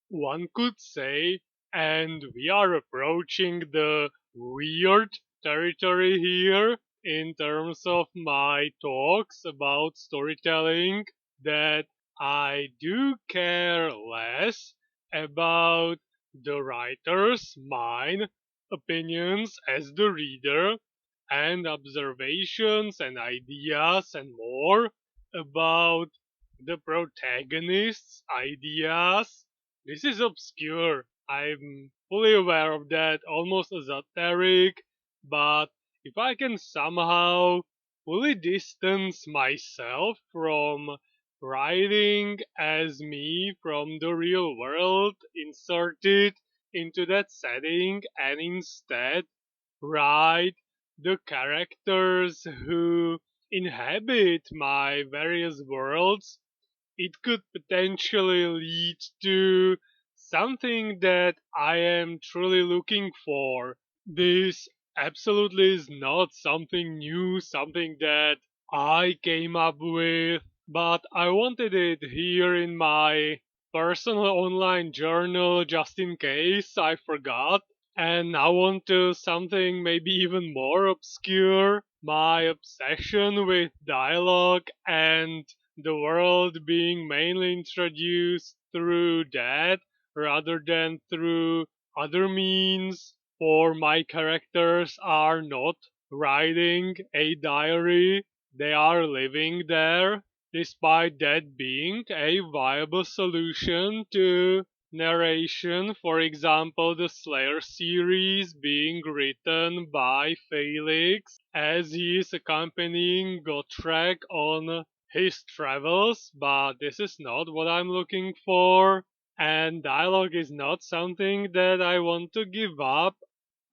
one could say, and we are approaching the weird territory here in terms of my talks about storytelling, that I do care less about the writer's mine opinions as the reader and observations and ideas and more about the protagonist's ideas. This is obscure. I'm fully aware of that, almost esoteric, but if I can somehow fully distance myself from writing as me from the real world, insert it into that setting, and instead write the characters who inhabit my various worlds, it could potentially lead to something that I am truly looking for. This absolutely is not something new, something that I came up with, but I wanted it here in my personal online journal just in case I forgot. And now on to something maybe even more obscure, my obsession with dialogue and the world being mainly introduced through that rather than through other means, for my characters are not writing a diary, they are living there, despite that being a viable solution to narration. For example, the Slayer series being written by Felix as he is accompanying Gotrek on his travels, but this is not what I'm looking for, and dialogue is not something that I want to give up.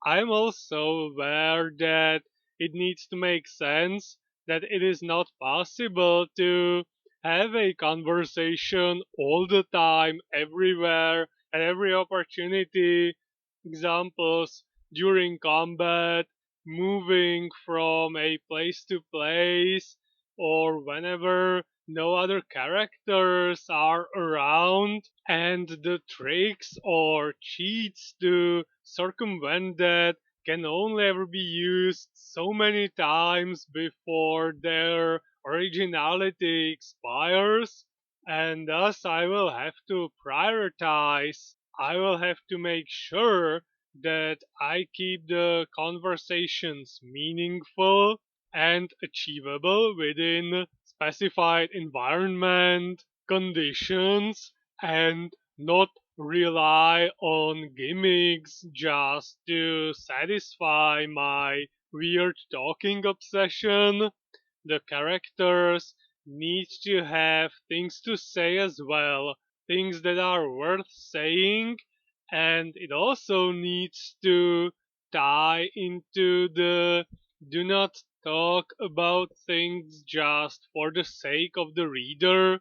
I'm also aware that it needs to make sense, that it is not possible to have a conversation all the time, everywhere, at every opportunity. Examples during combat, moving from a place to place, or whenever no other characters are around, and the tricks or cheats to circumvent that can only ever be used so many times before their originality expires, and thus I will have to prioritize. I will have to make sure that I keep the conversations meaningful and achievable within specified environment, conditions, and not rely on gimmicks just to satisfy my weird talking obsession. The characters need to have things to say as well, things that are worth saying, and it also needs to tie into the do not talk about things just for the sake of the reader,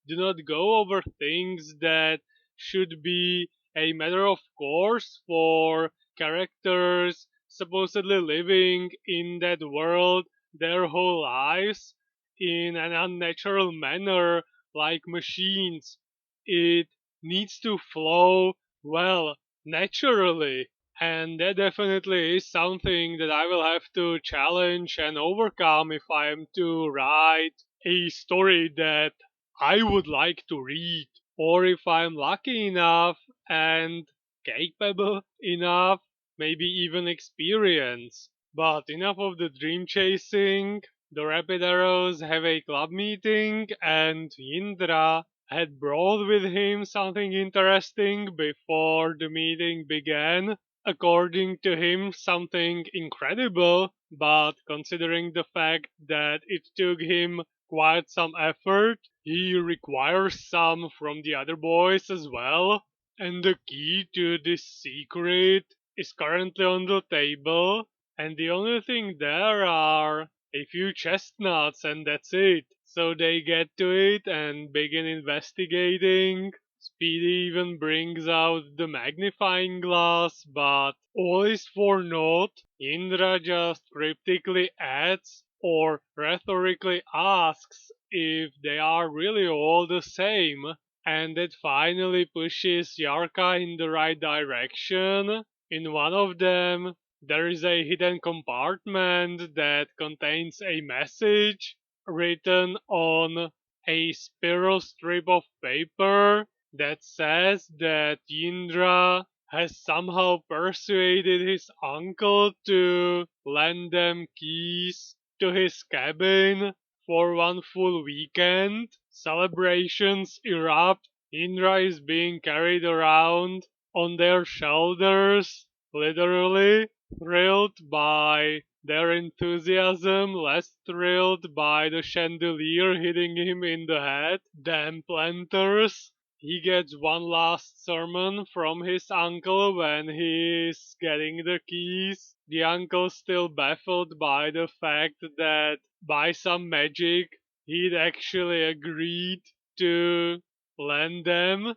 do not go over things that should be a matter of course for characters supposedly living in that world their whole lives in an unnatural manner like machines. It needs to flow well, naturally. And that definitely is something that I will have to challenge and overcome if I am to write a story that I would like to read, or if I'm lucky enough and capable enough, maybe even experience. But enough of the dream chasing. The Rapid Arrows have a club meeting, and Indra had brought with him something interesting before the meeting began. According to him, something incredible, but considering the fact that it took him quite some effort, he requires some from the other boys as well. And the key to this secret is currently on the table, and the only thing there are a few chestnuts, and that's it. So they get to it and begin investigating. Speedy even brings out the magnifying glass, but all is for naught. Indra just cryptically adds or rhetorically asks if they are really all the same, and it finally pushes Yarka in the right direction. In one of them, there is a hidden compartment that contains a message written on a spiral strip of paper that says that Indra has somehow persuaded his uncle to lend them keys to his cabin for one full weekend. Celebrations erupt. Indra is being carried around on their shoulders, literally, thrilled by their enthusiasm, less thrilled by the chandelier hitting him in the head. Damn planters. He gets one last sermon from his uncle when he's getting the keys. The uncle's still baffled by the fact that by some magic he'd actually agreed to lend them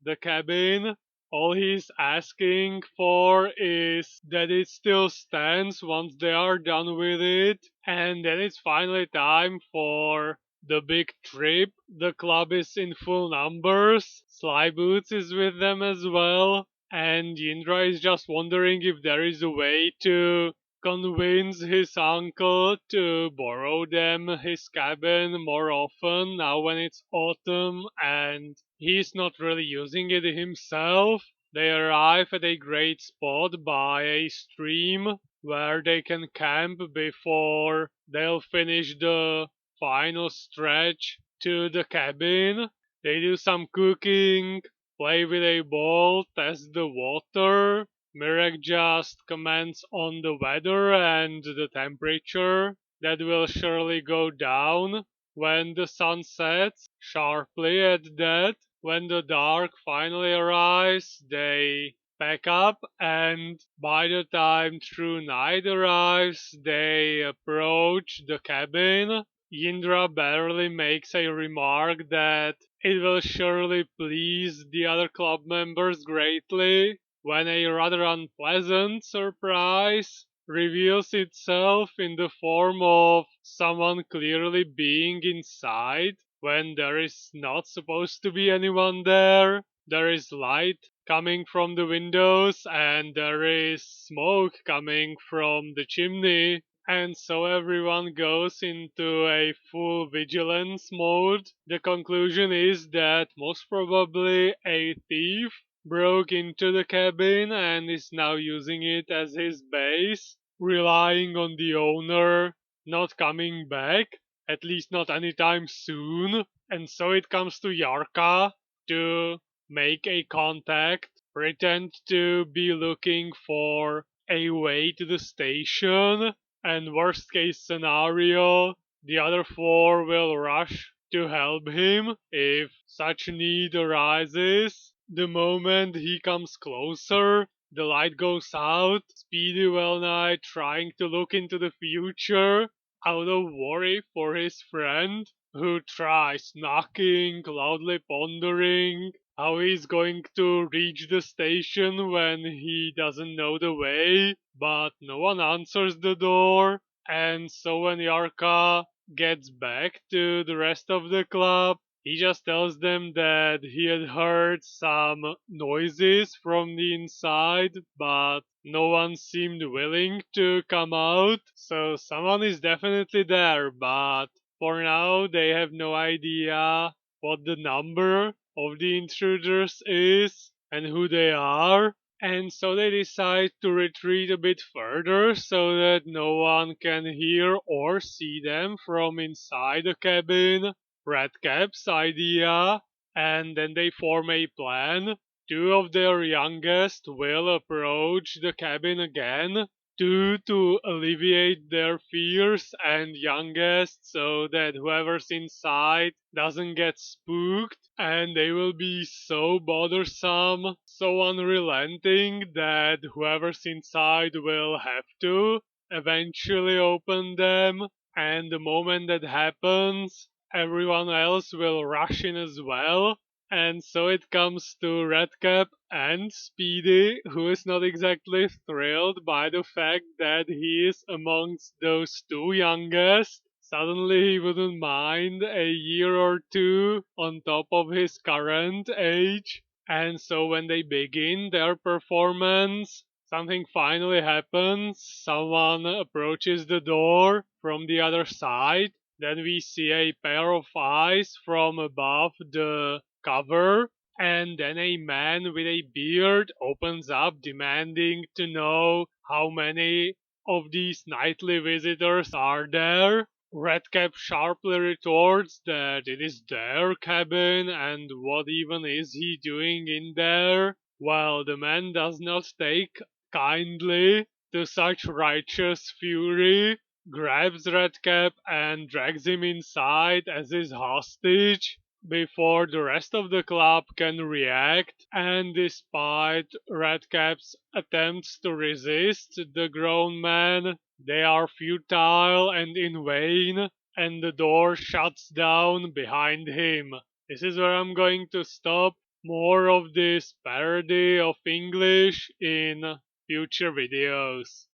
the cabin. All he's asking for is that it still stands once they are done with it, and then it's finally time for the big trip. The club is in full numbers, Sly Boots is with them as well, and Indra is just wondering if there is a way to convince his uncle to borrow them his cabin more often now when it's autumn and he's not really using it himself. They arrive at a great spot by a stream where they can camp before they'll finish the final stretch to the cabin. They do some cooking, play with a ball, test the water. Mirek just comments on the weather and the temperature that will surely go down when the sun sets sharply at that. When the dark finally arrives, they pack up, and by the time true night arrives, they approach the cabin. Indra barely makes a remark that it will surely please the other club members greatly when a rather unpleasant surprise reveals itself in the form of someone clearly being inside when there is not supposed to be anyone there. There is light coming from the windows and there is smoke coming from the chimney. And so everyone goes into a full vigilance mode. The conclusion is that most probably a thief broke into the cabin and is now using it as his base, relying on the owner not coming back, at least not anytime soon. And so it comes to Yarka to make a contact, pretend to be looking for a way to the station, and worst case scenario, the other four will rush to help him if such need arises. The moment he comes closer, the light goes out. Speedy Wellnight trying to look into the future out of worry for his friend, who tries knocking, loudly pondering how he's going to reach the station when he doesn't know the way, but no one answers the door. And so when Yarka gets back to the rest of the club, he just tells them that he had heard some noises from the inside, but no one seemed willing to come out. So someone is definitely there, but for now they have no idea what the number of the intruders is and who they are. And so they decide to retreat a bit further so that no one can hear or see them from inside the cabin. Redcap's idea, and then they form a plan. Two of their youngest will approach the cabin again, two to alleviate their fears, and youngest so that whoever's inside doesn't get spooked, and they will be so bothersome, so unrelenting that whoever's inside will have to eventually open them, and the moment that happens, everyone else will rush in as well. And so it comes to Redcap and Speedy, who is not exactly thrilled by the fact that he is amongst those two youngest. suddenly he wouldn't mind a year or two on top of his current age. And so when they begin their performance, something finally happens. Someone approaches the door from the other side. Then we see a pair of eyes from above the cover. And then a man with a beard opens up, demanding to know how many of these nightly visitors are there. Redcap sharply retorts that it is their cabin, and what even is he doing in there? Well, the man does not take kindly to such righteous fury, grabs Redcap and drags him inside as his hostage before the rest of the club can react, and despite Redcap's attempts to resist the grown man, they are futile and in vain, and the door shuts down behind him. This is where I'm going to stop. More of this parody of English in future videos.